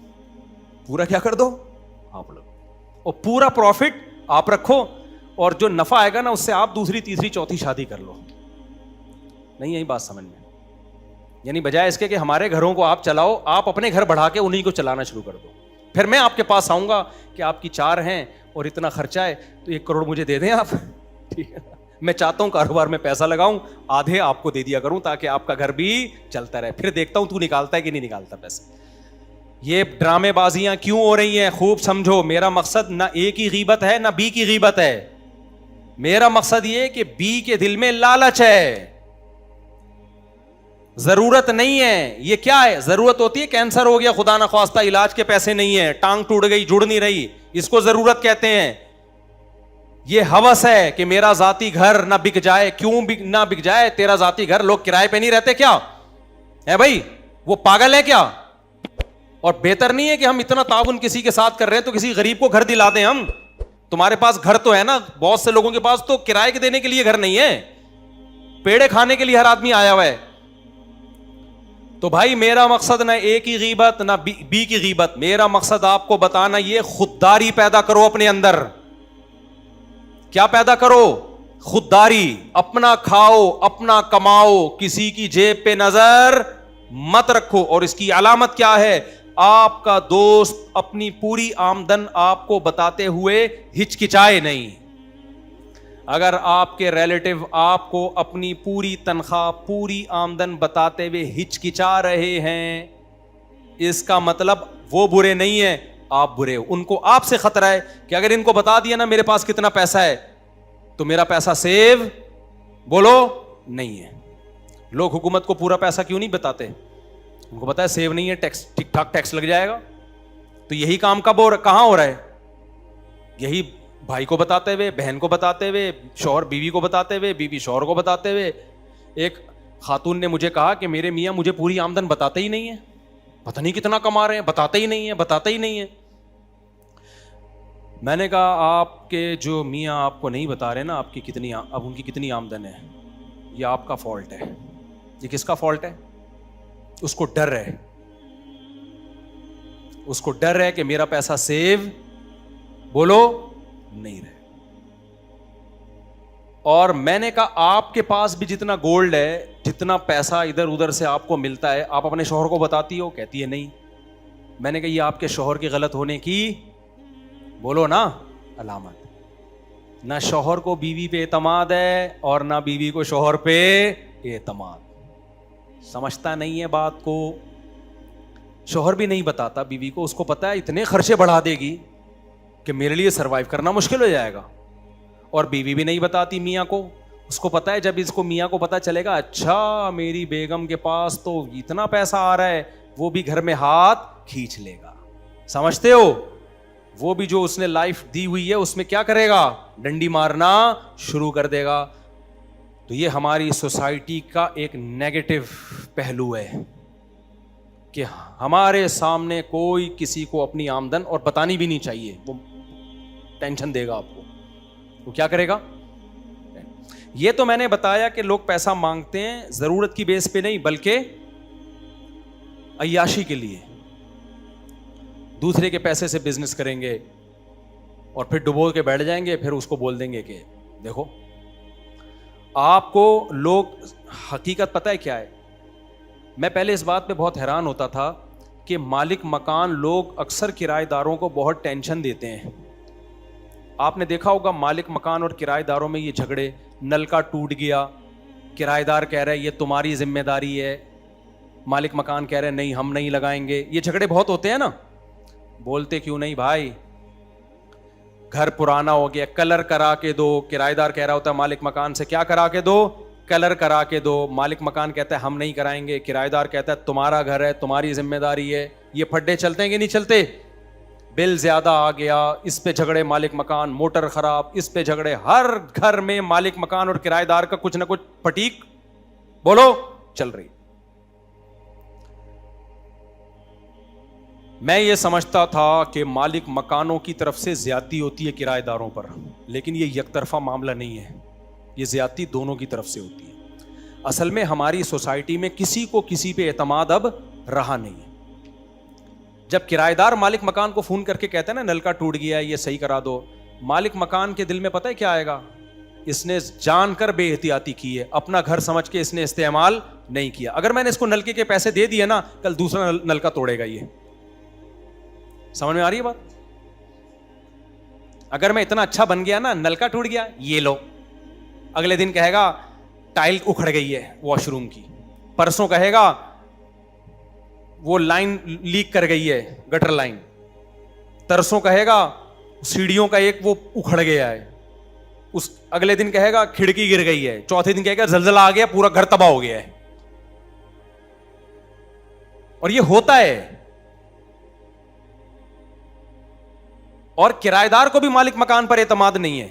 پورا کیا کر دو؟ آپ لگو, اور پورا پروفٹ آپ رکھو, اور جو نفع آئے گا نا اس سے آپ دوسری تیسری چوتھی شادی کر لو. نہیں یہی بات سمجھ میں؟ یعنی بجائے اس کے کہ ہمارے گھروں کو آپ چلاؤ, آپ اپنے گھر بڑھا کے انہیں کو چلانا شروع کر دو. پھر میں آپ کے پاس آؤں گا کہ آپ کی 4 ہیں اور اتنا خرچہ ہے, تو 1 کروڑ مجھے دے دیں آپ. ٹھیک ہے, میں چاہتا ہوں کاروبار میں پیسہ لگاؤں, آدھے آپ کو دے دیا کروں تاکہ آپ کا گھر بھی چلتا رہے. پھر دیکھتا ہوں تو نکالتا ہے کہ نہیں نکالتا پیسے. یہ ڈرامے بازیاں کیوں ہو رہی ہیں خوب سمجھو. میرا مقصد نہ اے کی غیبت ہے نہ بی کی غیبت ہے. میرا مقصد یہ کہ بی کے دل میں لالچ ہے, ضرورت نہیں ہے. یہ کیا ہے؟ ضرورت ہوتی ہے کینسر ہو گیا خدا نہ خواستہ, علاج کے پیسے نہیں ہیں, ٹانگ ٹوٹ گئی جڑ نہیں رہی, اس کو ضرورت کہتے ہیں. یہ ہوس ہے کہ میرا ذاتی گھر نہ بک جائے. کیوں نہ بک جائے تیرا ذاتی گھر؟ لوگ کرائے پہ نہیں رہتے کیا ہے بھائی؟ وہ پاگل ہے کیا؟ اور بہتر نہیں ہے کہ ہم اتنا تعاون کسی کے ساتھ کر رہے ہیں تو کسی غریب کو گھر دلا دیں ہم. تمہارے پاس گھر تو ہے نا, بہت سے لوگوں کے پاس تو کرائے کے دینے کے لیے گھر نہیں ہے, پیڑے کھانے کے لیے ہر آدمی آیا ہوا ہے. تو بھائی میرا مقصد نہ اے کی غیبت نہ بی کی غیبت, میرا مقصد آپ کو بتانا یہ خودداری پیدا کرو اپنے اندر. کیا پیدا کرو؟ خودداری. اپنا کھاؤ, اپنا کماؤ, کسی کی جیب پہ نظر مت رکھو. اور اس کی علامت کیا ہے؟ آپ کا دوست اپنی پوری آمدن آپ کو بتاتے ہوئے ہچکچائے نہیں. اگر آپ کے ریلیٹو آپ کو اپنی پوری تنخواہ پوری آمدن بتاتے ہوئے ہچکچا رہے ہیں اس کا مطلب وہ برے نہیں ہیں, آپ برے ہو. ان کو آپ سے خطرہ ہے کہ اگر ان کو بتا دیا نا میرے پاس کتنا پیسہ ہے تو میرا پیسہ سیو بولو نہیں ہے. لوگ حکومت کو پورا پیسہ کیوں نہیں بتاتے؟ ان کو پتا ہے سیو نہیں ہے, ٹیکس ٹھیک ٹھاک ٹیکس لگ جائے گا. تو یہی کام کہاں ہو رہا ہے؟ یہی بھائی کو بتاتے ہوئے, بہن کو بتاتے ہوئے, شوہر بیوی کو بتاتے ہوئے, بیوی شوہر کو بتاتے ہوئے. ایک خاتون نے مجھے کہا کہ میرے میاں مجھے پوری آمدن بتاتے ہی نہیں ہے, پتہ نہیں کتنا کما رہے ہیں, بتاتے ہی نہیں ہیں. میں نے کہا آپ کے جو میاں آپ کو نہیں بتا رہے نا آپ کی کتنی, اب ان کی کتنی آمدن ہے, یہ آپ کا فالٹ ہے. یہ کس کا فالٹ ہے؟ اس کو ڈر ہے, اس کو ڈر ہے کہ میرا پیسہ سیو بولو نہیں رہے. اور میں نے کہا آپ کے پاس بھی جتنا گولڈ ہے, جتنا پیسہ ادھر ادھر سے آپ کو ملتا ہے, آپ اپنے شوہر کو بتاتی ہو؟ کہتی ہے نہیں. میں نے کہا یہ آپ کے شوہر کے غلط ہونے کی بولو نا علامت. نہ شوہر کو بیوی پہ اعتماد ہے اور نہ بیوی کو شوہر پہ اعتماد. سمجھتا نہیں ہے بات کو. شوہر بھی نہیں بتاتا بیوی کو, اس کو پتا ہے اتنے خرچے بڑھا دے گی کہ میرے لیے سروائیو کرنا مشکل ہو جائے گا. اور بیوی بھی نہیں بتاتی میاں کو, اس کو پتا ہے جب اس کو میاں کو پتا چلے گا اچھا میری بیگم کے پاس تو اتنا پیسہ آ رہا ہے, وہ بھی گھر میں ہاتھ کھینچ لے گا. سمجھتے ہو؟ وہ بھی جو اس نے لائف دی ہوئی ہے اس میں کیا کرے گا؟ ڈنڈی مارنا شروع کر دے گا. تو یہ ہماری سوسائٹی کا ایک نیگیٹو پہلو ہے کہ ہمارے سامنے کوئی کسی کو اپنی آمدن, اور بتانی بھی نہیں چاہیے, وہ ٹینشن دے گا آپ کو. وہ کیا کرے گا؟ یہ تو میں نے بتایا کہ لوگ پیسہ مانگتے ہیں ضرورت کی بیس پہ نہیں بلکہ عیاشی کے لیے. دوسرے کے پیسے سے بزنس کریں گے اور پھر ڈبو کے بیٹھ جائیں گے, پھر اس کو بول دیں گے کہ دیکھو. آپ کو لوگ حقیقت پتہ ہے کیا ہے؟ میں پہلے اس بات پہ بہت حیران ہوتا تھا کہ مالک مکان لوگ اکثر کرایہ داروں کو بہت ٹینشن دیتے ہیں. آپ نے دیکھا ہوگا مالک مکان اور کرایہ داروں میں یہ جھگڑے, نل کا ٹوٹ گیا, کرایہ دار کہہ رہے یہ تمہاری ذمہ داری ہے, مالک مکان کہہ رہے نہیں ہم نہیں لگائیں گے. یہ جھگڑے بہت ہوتے ہیں نا. بولتے کیوں نہیں بھائی, گھر پرانا ہو گیا کلر کرا کے دو. کرایہ دار کہہ رہا ہوتا ہے مالک مکان سے کیا کرا کے دو؟ کلر کرا کے دو. مالک مکان کہتا ہے ہم نہیں کرائیں گے, کرایہ دار کہتا ہے تمہارا گھر ہے تمہاری ذمہ داری ہے. یہ پھڈے چلتے ہیں کہ نہیں چلتے؟ بل زیادہ آ گیا, اس پہ جھگڑے مالک مکان, موٹر خراب اس پہ جھگڑے. ہر گھر میں مالک مکان اور کرایہ دار کا کچھ نہ کچھ پٹیک بولو چل رہی. میں یہ سمجھتا تھا کہ مالک مکانوں کی طرف سے زیادتی ہوتی ہے کرایہ داروں پر, لیکن یہ یک طرفہ معاملہ نہیں ہے, یہ زیادتی دونوں کی طرف سے ہوتی ہے. اصل میں ہماری سوسائٹی میں کسی کو کسی پہ اعتماد اب رہا نہیں ہے. جب کرایہ دار مالک مکان کو فون کر کے کہتا ہے نا نل کا ٹوٹ گیا ہے یہ صحیح کرا دو, مالک مکان کے دل میں پتہ ہے کیا آئے گا؟ اس نے جان کر بے احتیاطی کی ہے, اپنا گھر سمجھ کے اس نے استعمال نہیں کیا. اگر میں نے اس کو نلکے کے پیسے دے دیے نا, کل دوسرا نلکا توڑے گا. یہ سمجھ میں آ رہی ہے بات؟ اگر میں اتنا اچھا بن گیا نا, نلکا ٹوٹ گیا یہ لو, اگلے دن کہے گا ٹائل اکھڑ گئی ہے واش روم کی, پرسوں کہے گا وہ لائن لیک کر گئی ہے گٹر لائن, ترسوں کہے گا سیڑھیوں کا ایک وہ اکھڑ گیا ہے, اس اگلے دن کہے گا کھڑکی گر گئی ہے, چوتھے دن کہے گا زلزلہ آ گیا پورا گھر تباہ ہو گیا ہے. اور یہ ہوتا ہے. اور کرایہ دار کو بھی مالک مکان پر اعتماد نہیں ہے.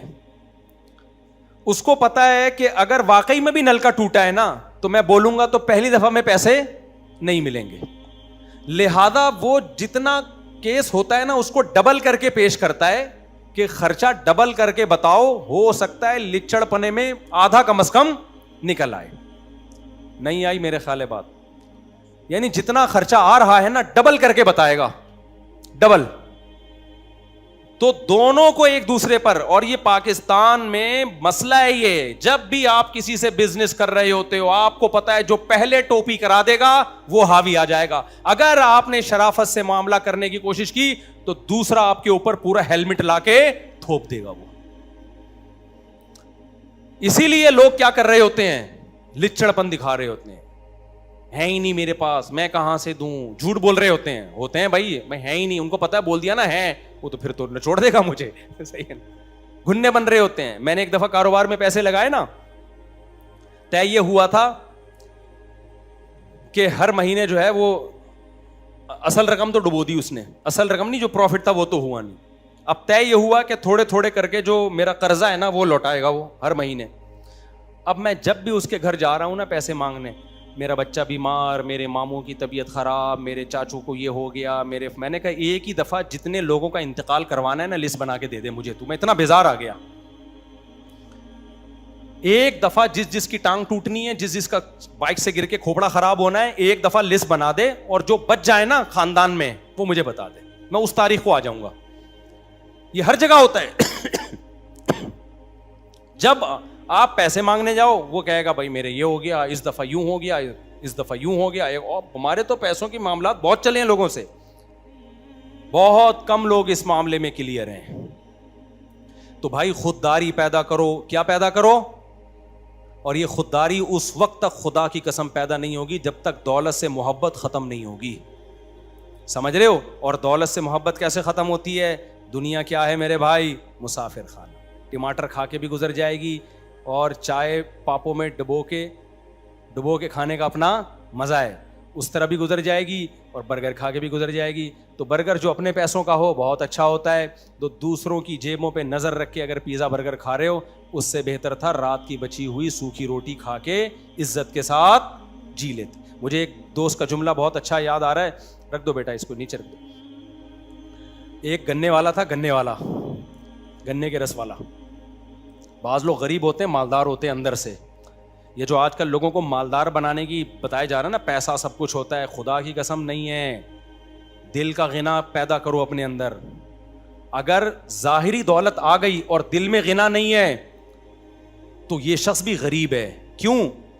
اس کو پتا ہے کہ اگر واقعی میں بھی نل کا ٹوٹا ہے نا تو میں بولوں گا تو پہلی دفعہ میں پیسے نہیں ملیں گے, لہذا وہ جتنا کیس ہوتا ہے نا اس کو ڈبل کر کے پیش کرتا ہے کہ خرچہ ڈبل کر کے بتاؤ, ہو سکتا ہے لچڑ پنے میں آدھا کم از کم نکل آئے. نہیں آئی میرے خیال ہے بات؟ یعنی جتنا خرچہ آ رہا ہے نا ڈبل کر کے بتائے گا, ڈبل. تو دونوں کو ایک دوسرے پر, اور یہ پاکستان میں مسئلہ ہے. یہ جب بھی آپ کسی سے بزنس کر رہے ہوتے ہو آپ کو پتا ہے جو پہلے ٹوپی کرا دے گا وہ حاوی آ جائے گا. اگر آپ نے شرافت سے معاملہ کرنے کی کوشش کی تو دوسرا آپ کے اوپر پورا ہیلمٹ لا کے تھوپ دے گا وہ. اسی لیے لوگ کیا کر رہے ہوتے ہیں؟ لچڑ پن دکھا رہے ہوتے ہیں. ہے ہی نہیں میرے پاس, میں کہاں سے دوں. جھوٹ بول رہے ہوتے ہیں بھائی, میں ہے ہی نہیں. ان کو پتا ہے بول دیا نا ہے, وہ تو پھر تو نچوڑ دے گا مجھے. صحیح ہے نا, گھننے بن رہے ہوتے ہیں. میں نے ایک دفعہ کاروبار میں پیسے لگائے نا, طے یہ ہوا تھا کہ ہر مہینے جو ہے وہ اصل رقم تو ڈبو دی اس نے, اصل رقم نہیں, جو پروفٹ تھا وہ تو ہوا نہیں. اب طے یہ ہوا کہ تھوڑے تھوڑے کر کے جو میرا قرضہ ہے نا وہ لوٹائے گا وہ ہر مہینے. اب میں جب بھی اس کے گھر جا رہا ہوں نا پیسے مانگنے, میرا بچہ بیمار, میرے ماموں کی طبیعت خراب, میرے چاچو کو یہ ہو گیا, میں نے کہا ایک ہی دفعہ جتنے لوگوں کا انتقال کروانا ہے نا لسٹ بنا کے دے دے مجھے تو. میں اتنا بیزار آ گیا. ایک دفعہ جس کی ٹانگ ٹوٹنی ہے, جس کا بائک سے گر کے کھوپڑا خراب ہونا ہے, ایک دفعہ لسٹ بنا دے, اور جو بچ جائے نا خاندان میں وہ مجھے بتا دے, میں اس تاریخ کو آ جاؤں گا. یہ ہر جگہ ہوتا ہے. جب آپ پیسے مانگنے جاؤ وہ کہے گا بھائی میرے یہ ہو گیا, اس دفعہ یوں ہو گیا, اس دفعہ یوں ہو گیا. اور ہمارے تو پیسوں کے معاملات بہت چلے ہیں لوگوں سے, بہت کم لوگ اس معاملے میں کلیئر ہیں. تو بھائی خودداری پیدا کرو. کیا پیدا کرو؟ اور یہ خودداری اس وقت تک خدا کی قسم پیدا نہیں ہوگی جب تک دولت سے محبت ختم نہیں ہوگی. سمجھ رہے ہو؟ اور دولت سے محبت کیسے ختم ہوتی ہے؟ دنیا کیا ہے میرے بھائی؟ مسافر خانہ. ٹماٹر کھا کے بھی گزر جائے گی, اور چائے پاپوں میں ڈبو کے کھانے کا اپنا مزہ ہے, اس طرح بھی گزر جائے گی, اور برگر کھا کے بھی گزر جائے گی. تو برگر جو اپنے پیسوں کا ہو بہت اچھا ہوتا ہے, تو دوسروں کی جیبوں پہ نظر رکھ کے اگر پیزا برگر کھا رہے ہو, اس سے بہتر تھا رات کی بچی ہوئی سوکھی روٹی کھا کے عزت کے ساتھ جی لیتے. مجھے ایک دوست کا جملہ بہت اچھا یاد آ رہا ہے, رکھ دو بیٹا اس کو نیچے رکھ دو. ایک گنے والا تھا, گنے کے رس والا. بعض لوگ غریب ہوتے ہیں, مالدار ہوتے ہیں اندر سے. یہ جو آج کل لوگوں کو مالدار بنانے کی بتایا جا رہا ہے نا, پیسہ سب کچھ ہوتا ہے, خدا کی قسم نہیں ہے. دل کا غنا پیدا کرو اپنے اندر. اگر ظاہری دولت آ گئی اور دل میں غنا نہیں ہے تو یہ شخص بھی غریب ہے. کیوں؟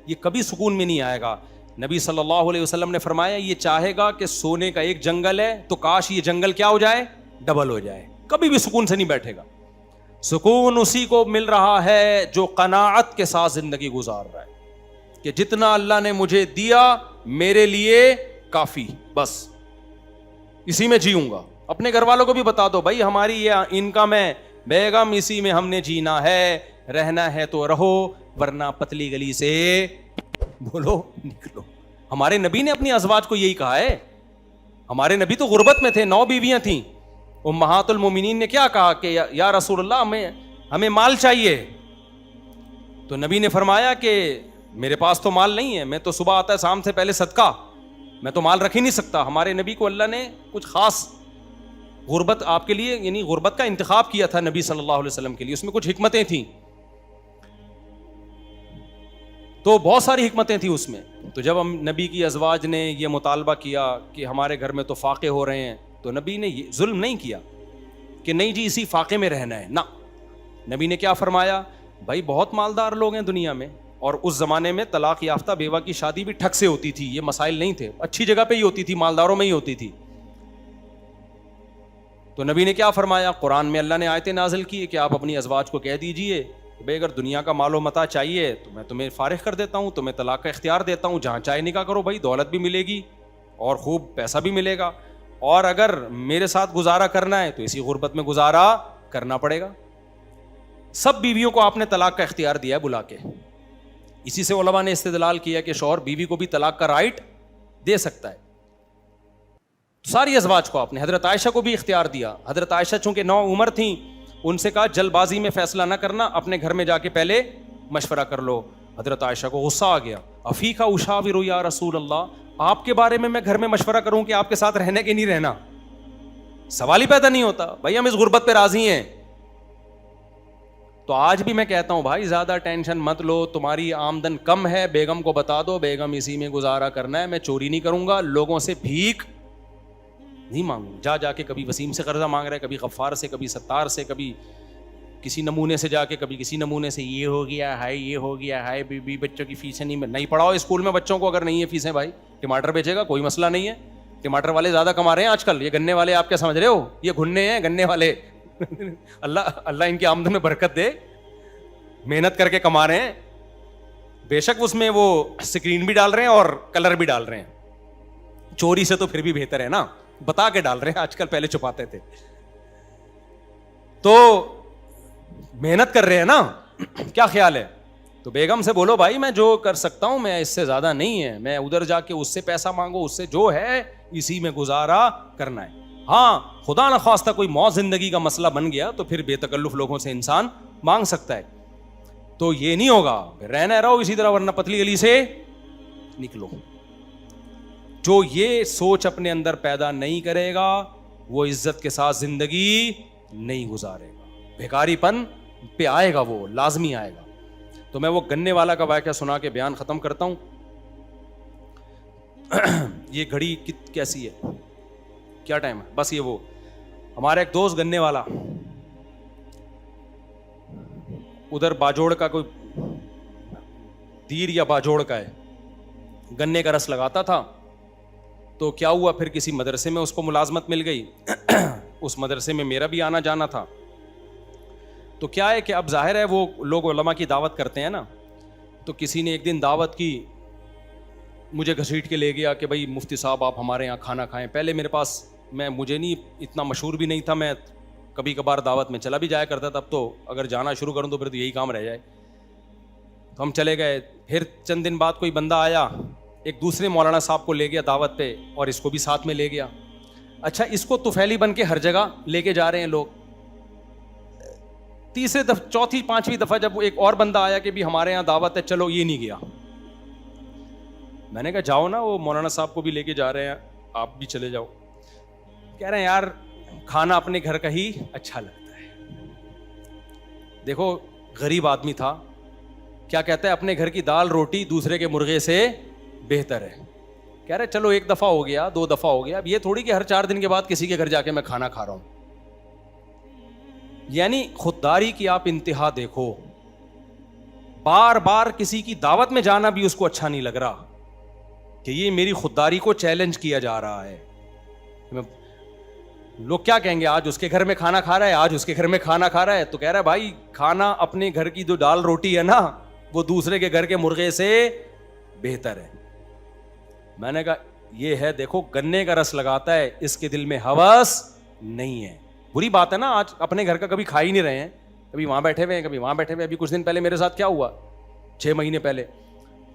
یہ کبھی سکون میں نہیں آئے گا. نبی صلی اللہ علیہ وسلم نے فرمایا یہ چاہے گا کہ سونے کا ایک جنگل ہے تو کاش یہ جنگل کیا ہو جائے؟ ڈبل ہو جائے. کبھی بھی سکون سے نہیں بیٹھے گا. سکون اسی کو مل رہا ہے جو قناعت کے ساتھ زندگی گزار رہا ہے کہ جتنا اللہ نے مجھے دیا میرے لیے کافی, بس اسی میں جیوں گا. اپنے گھر والوں کو بھی بتا دو بھائی ہماری یہ انکم ہے, بیگم اسی میں ہم نے جینا ہے, رہنا ہے تو رہو, ورنہ پتلی گلی سے بولو نکلو. ہمارے نبی نے اپنی ازواج کو یہی کہا ہے. ہمارے نبی تو غربت میں تھے, 9 بیویاں تھیں. امہات المومنین نے کیا کہا کہ یا رسول اللہ ہمیں مال چاہیے. تو نبی نے فرمایا کہ میرے پاس تو مال نہیں ہے, میں تو صبح آتا ہے شام سے پہلے صدقہ, میں تو مال رکھ ہی نہیں سکتا. ہمارے نبی کو اللہ نے کچھ خاص غربت آپ کے لیے, یعنی غربت کا انتخاب کیا تھا نبی صلی اللہ علیہ وسلم کے لیے, اس میں کچھ حکمتیں تھیں. تو بہت ساری حکمتیں تھیں اس میں. تو جب ہم نبی کی ازواج نے یہ مطالبہ کیا کہ ہمارے گھر میں تو فاقے ہو رہے ہیں, تو نبی نے یہ ظلم نہیں کیا کہ نہیں جی اسی فاقے میں رہنا ہے, نہ. نبی نے کیا فرمایا, بھائی بہت مالدار لوگ ہیں دنیا میں, اور اس زمانے میں طلاق یافتہ بیوہ کی شادی بھی ٹھگ سے ہوتی تھی, یہ مسائل نہیں تھے, اچھی جگہ پہ ہی ہوتی تھی, مالداروں میں ہی ہوتی تھی. تو نبی نے کیا فرمایا, قرآن میں اللہ نے آیتیں نازل کی کہ آپ اپنی ازواج کو کہہ دیجئے کہ بھائی اگر دنیا کا مال و متاع چاہیے تو میں تمہیں فارغ کر دیتا ہوں, تمہیں طلاق کا اختیار دیتا ہوں, جہاں چاہے نکاح کرو بھائی, دولت بھی ملے گی اور خوب پیسہ بھی ملے گا, اور اگر میرے ساتھ گزارا کرنا ہے تو اسی غربت میں گزارا کرنا پڑے گا. سب بیویوں کو آپ نے طلاق کا اختیار دیا ہے بلا کے. اسی سے علماء نے استدلال کیا کہ شوہر بیوی کو بھی طلاق کا رائٹ دے سکتا ہے. ساری ازواج کو آپ نے, حضرت عائشہ کو بھی اختیار دیا. حضرت عائشہ چونکہ 9 عمر تھیں, ان سے کہا جلد بازی میں فیصلہ نہ کرنا, اپنے گھر میں جا کے پہلے مشورہ کر لو. حضرت عائشہ کو غصہ آ گیا, افیکا اشاور یا رسول اللہ, آپ کے بارے میں گھر میں مشورہ کروں کہ آپ کے ساتھ رہنے کے نہیں رہنا, سوال ہی پیدا نہیں ہوتا. بھائی ہم اس غربت پہ راضی ہیں. تو آج بھی میں کہتا ہوں بھائی زیادہ ٹینشن مت لو, تمہاری آمدن کم ہے, بیگم کو بتا دو بیگم اسی میں گزارا کرنا ہے, میں چوری نہیں کروں گا, لوگوں سے بھیک نہیں مانگوں. جا کے کبھی وسیم سے قرضہ مانگ رہا ہے, کبھی غفار سے, کبھی ستار سے, کبھی کسی نمونے سے جا کے, کبھی کسی نمونے سے, یہ ہو گیا ہائے, یہ ہو گیا ہائے, بی بچوں کی فیسیں نہیں پڑھاؤ اسکول میں بچوں کو, اگر نہیں ہے فیسیں بھائی ٹماٹر بیچے گا کوئی مسئلہ نہیں ہے. ٹماٹر والے زیادہ کما رہے ہیں آج کل, یہ گنے والے آپ کیا سمجھ رہے ہو, یہ گھننے ہیں گنے والے. اللہ ان کی آمدن میں برکت دے, محنت کر کے کما رہے ہیں. بے شک اس میں وہ اسکرین بھی ڈال رہے ہیں اور کلر بھی ڈال رہے ہیں, چوری سے تو پھر بھی بہتر ہے نا, بتا کے ڈال رہے ہیں, آج کل پہلے چھپاتے تھے. تو محنت کر رہے ہیں نا, کیا خیال ہے؟ تو بیگم سے بولو بھائی میں جو کر سکتا ہوں میں اس سے زیادہ نہیں ہے, میں ادھر جا کے اس سے پیسہ مانگو, اس سے جو ہے اسی میں گزارا کرنا ہے. ہاں خدا نہ خواستہ کوئی موت زندگی کا مسئلہ بن گیا تو پھر بے تکلف لوگوں سے انسان مانگ سکتا ہے, تو یہ نہیں ہوگا, رہنا رہو اسی طرح, ورنہ پتلی گلی سے نکلو. جو یہ سوچ اپنے اندر پیدا نہیں کرے گا وہ عزت کے ساتھ زندگی نہیں گزارے گا, بھیکاری پن پہ آئے گا, وہ لازمی آئے گا. تو میں وہ گنے والا کا واقعہ سنا کے بیان ختم کرتا ہوں. یہ گھڑی کیسی ہے, کیا ٹائم ہے, بس یہ وہ ہمارا ایک دوست گنے والا, ادھر باجوڑ کا کوئی دیر یا باجوڑ کا ہے, گنے کا رس لگاتا تھا. تو کیا ہوا, پھر کسی مدرسے میں اس کو ملازمت مل گئی, اس مدرسے میں میرا بھی آنا جانا تھا. تو کیا ہے کہ اب ظاہر ہے وہ لوگ علماء کی دعوت کرتے ہیں نا, تو کسی نے ایک دن دعوت کی, مجھے گھسیٹ کے لے گیا کہ بھائی مفتی صاحب آپ ہمارے یہاں کھانا کھائیں. پہلے میرے پاس مجھے نہیں اتنا مشہور بھی نہیں تھا, میں کبھی کبھار دعوت میں چلا بھی جایا کرتا تھا. اب تو اگر جانا شروع کروں تو پھر تو یہی کام رہ جائے. تو ہم چلے گئے. پھر چند دن بعد کوئی بندہ آیا, ایک دوسرے مولانا صاحب کو لے گیا دعوت پہ اور اس کو بھی ساتھ میں لے گیا. اچھا اس کو طفیلی بن کے ہر جگہ لے کے جا رہے ہیں لوگ. تیسرے دفعہ, چوتھی پانچویں دفعہ جب ایک اور بندہ آیا کہ بھی ہمارے یہاں دعوت ہے, چلو, یہ نہیں گیا. میں نے کہا جاؤ نا, وہ مولانا صاحب کو بھی لے کے جا رہے ہیں, آپ بھی چلے جاؤ. کہہ رہے ہیں یار کھانا اپنے گھر کا ہی اچھا لگتا ہے. دیکھو غریب آدمی تھا, کیا کہتا ہے, اپنے گھر کی دال روٹی دوسرے کے مرغے سے بہتر ہے. کہہ رہے چلو ایک دفعہ ہو گیا, دو دفعہ ہو گیا, اب یہ تھوڑی کہ ہر 4 دن کے بعد کسی کے گھر جا کے میں کھانا کھا رہا ہوں. یعنی خودداری کی آپ انتہا دیکھو, بار بار کسی کی دعوت میں جانا بھی اس کو اچھا نہیں لگ رہا کہ یہ میری خودداری کو چیلنج کیا جا رہا ہے. لوگ کیا کہیں گے, آج اس کے گھر میں کھانا کھا رہا ہے, آج اس کے گھر میں کھانا کھا رہا ہے. تو کہہ رہا ہے بھائی کھانا اپنے گھر کی جو دال روٹی ہے نا وہ دوسرے کے گھر کے مرغے سے بہتر ہے. میں نے کہا یہ ہے, دیکھو گنے کا رس لگاتا ہے, اس کے دل میں ہوس نہیں ہے. بری بات ہے نا, آج اپنے گھر کا کبھی کھا ہی نہیں رہے ہیں, کبھی وہاں بیٹھے ہوئے ہیں, کبھی وہاں بیٹھے ہوئے. ابھی کچھ دن پہلے میرے ساتھ کیا ہوا, 6 مہینے پہلے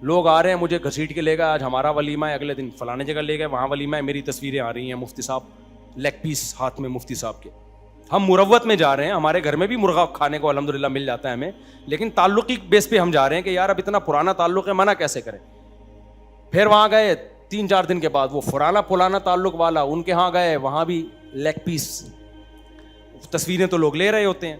لوگ آ رہے ہیں مجھے گھسیٹ کے لے گئے, آج ہمارا ولیمہ ہے, اگلے دن فلانے جگہ لے گئے, وہاں ولیمہ ہے, میری تصویریں آ رہی ہیں, مفتی صاحب لیگ پیس ہاتھ میں مفتی صاحب کے. ہم مروت میں جا رہے ہیں, ہمارے گھر میں بھی مرغا کھانے کو الحمدللہ مل جاتا ہے ہمیں, لیکن تعلقی بیس پہ ہم جا رہے ہیں کہ یار اب اتنا پرانا تعلق ہے, منع کیسے کریں. پھر وہاں گئے 3-4 دن کے بعد, وہ پرانا تعلق والا ان کے ہاں گئے, وہاں بھی لیگ پیس, تصویریں تو لوگ لے رہے ہوتے ہیں.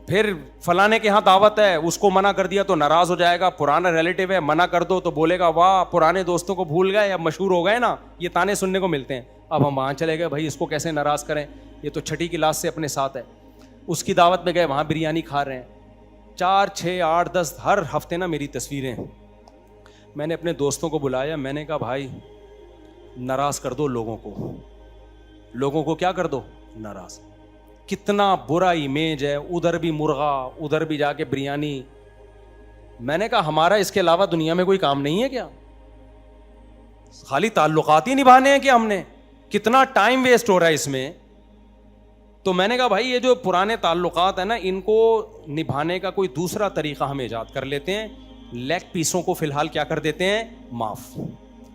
پھر فلانے کے ہاں دعوت ہے, اس کو منع کر دیا تو ناراض ہو جائے گا, پرانا ریلیٹیو ہے, منع کر دو تو بولے گا واہ پرانے دوستوں کو بھول گئے, اب مشہور ہو گئے نا. یہ تانے سننے کو ملتے ہیں. اب ہم وہاں چلے گئے, بھائی اس کو کیسے ناراض کریں, یہ تو 6ٹھی کلاس سے اپنے ساتھ ہے. اس کی دعوت میں گئے, وہاں بریانی کھا رہے ہیں. 4, 6, 8, 10 ہر ہفتے نا میری تصویریں. میں نے اپنے دوستوں کو بلایا, میں نے کہا بھائی ناراض کر دو لوگوں کو کیا کر دو, ناراض. کتنا برا امیج ہے, ادھر بھی مرغا, ادھر بھی جا کے بریانی. میں نے کہا ہمارا اس کے علاوہ دنیا میں کوئی کام نہیں ہے کیا, خالی تعلقات ہی نبھانے ہیں کہ ہم نے, کتنا ٹائم ویسٹ ہو رہا ہے اس میں. تو میں نے کہا بھائی یہ جو پرانے تعلقات ہیں نا, ان کو نبھانے کا کوئی دوسرا طریقہ ہم ایجاد کر لیتے ہیں. لیگ پیسوں کو فی الحال کیا کر دیتے ہیں, معاف.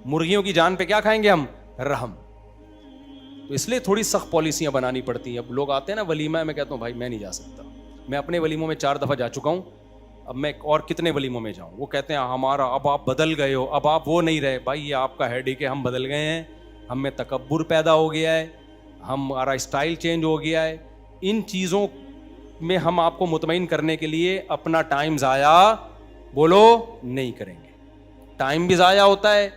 مرغیوں کی جان پہ کیا کھائیں گے ہم, رحم. تو اس لیے تھوڑی سخت پالیسیاں بنانی پڑتی ہیں. اب لوگ آتے ہیں نا ولیمہ, میں کہتا ہوں بھائی میں نہیں جا سکتا, میں اپنے ولیموں میں 4 دفعہ جا چکا ہوں, اب میں اور کتنے ولیموں میں جاؤں. وہ کہتے ہیں ہمارا اب آپ بدل گئے ہو, اب آپ وہ نہیں رہے. بھائی یہ آپ کا ہیڈ کہ ہم بدل گئے ہیں, ہم میں تکبر پیدا ہو گیا ہے, ہمارا اسٹائل چینج ہو گیا ہے. ان چیزوں میں ہم آپ کو مطمئن کرنے کے لیے اپنا ٹائم ضائع بولو نہیں کریں گے. ٹائم بھی ضائع ہوتا ہے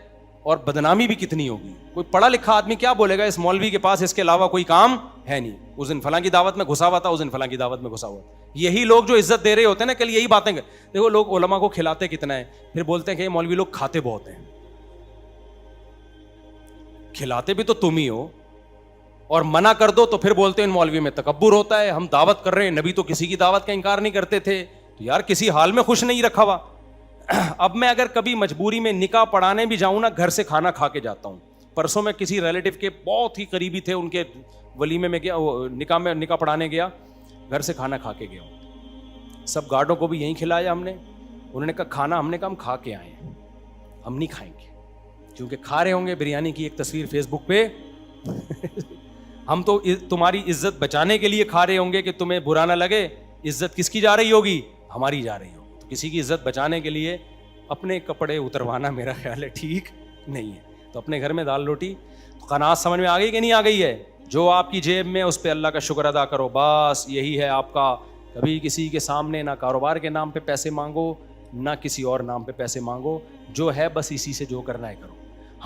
اور بدنامی بھی کتنی ہوگی. کوئی پڑھا لکھا آدمی کیا بولے گا, اس مولوی کے پاس اس کے علاوہ کوئی کام ہے نہیں, اس دن فلاں کی دعوت میں گھسا ہوا تھا, اس دن فلاں کی دعوت میں گھسا ہوا تھا. یہی لوگ جو عزت دے رہے ہوتے ہیں نا, کل یہی باتیں دیکھو, لوگ علماء کو کھلاتے کتنا ہے, پھر بولتے ہیں کہ یہ مولوی لوگ کھاتے بہت ہیں. کھلاتے بھی تو تم ہی ہو, اور منع کر دو تو پھر بولتے ہیں ان مولوی میں تکبر ہوتا ہے, ہم دعوت کر رہے ہیں, نبی تو کسی کی دعوت کا انکار نہیں کرتے تھے. تو یار کسی حال میں خوش نہیں رکھا ہوا. اب میں اگر کبھی مجبوری میں نکاح پڑھانے بھی جاؤں نا, گھر سے کھانا کھا کے جاتا ہوں. پرسوں میں کسی ریلیٹو کے بہت ہی قریبی تھے, ان کے ولیمے میں گیا, نکاح پڑھانے گیا, گھر سے کھانا کھا کے گیا ہوں. سب گارڈوں کو بھی یہیں کھلایا ہم نے. انہوں نے کہا کھانا, ہم نے کہا ہم کھا کے آئے ہیں, ہم نہیں کھائیں گے, کیونکہ کھا رہے ہوں گے بریانی کی ایک تصویر فیس بک پہ. ہم تو تمہاری عزت بچانے کے لیے کھا رہے ہوں گے کہ تمہیں برا نہ لگے. عزت کس کی جا رہی ہوگی؟ ہماری جا رہی ہوگی. تو کسی کی عزت بچانے کے لیے اپنے کپڑے اتروانا میرا خیال ہے ٹھیک نہیں ہے. تو اپنے گھر میں دال روٹی. قناعت سمجھ میں آ گئی کہ نہیں آ گئی ہے؟ جو آپ کی جیب میں اس پہ اللہ کا شکر ادا کرو, بس یہی ہے آپ کا. کبھی کسی کے سامنے نہ کاروبار کے نام پہ پیسے مانگو, نہ کسی اور نام پہ پیسے مانگو. جو ہے بس اسی سے جو کرنا ہے کرو.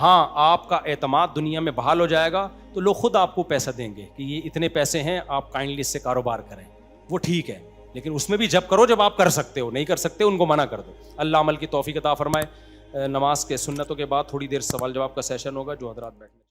ہاں, آپ کا اعتماد دنیا میں بحال ہو جائے گا تو لوگ خود آپ کو پیسہ دیں گے کہ یہ اتنے پیسے ہیں, آپ کائنڈلی اس سے کاروبار کریں. وہ ٹھیک ہے, لیکن اس میں بھی جب کرو جب آپ کر سکتے ہو. نہیں کر سکتے ان کو منع کر دو. اللہ عمل کی توفیق عطا فرمائے. نماز کے سنتوں کے بعد تھوڑی دیر سوال جواب کا سیشن ہوگا, جو حضرات بیٹھے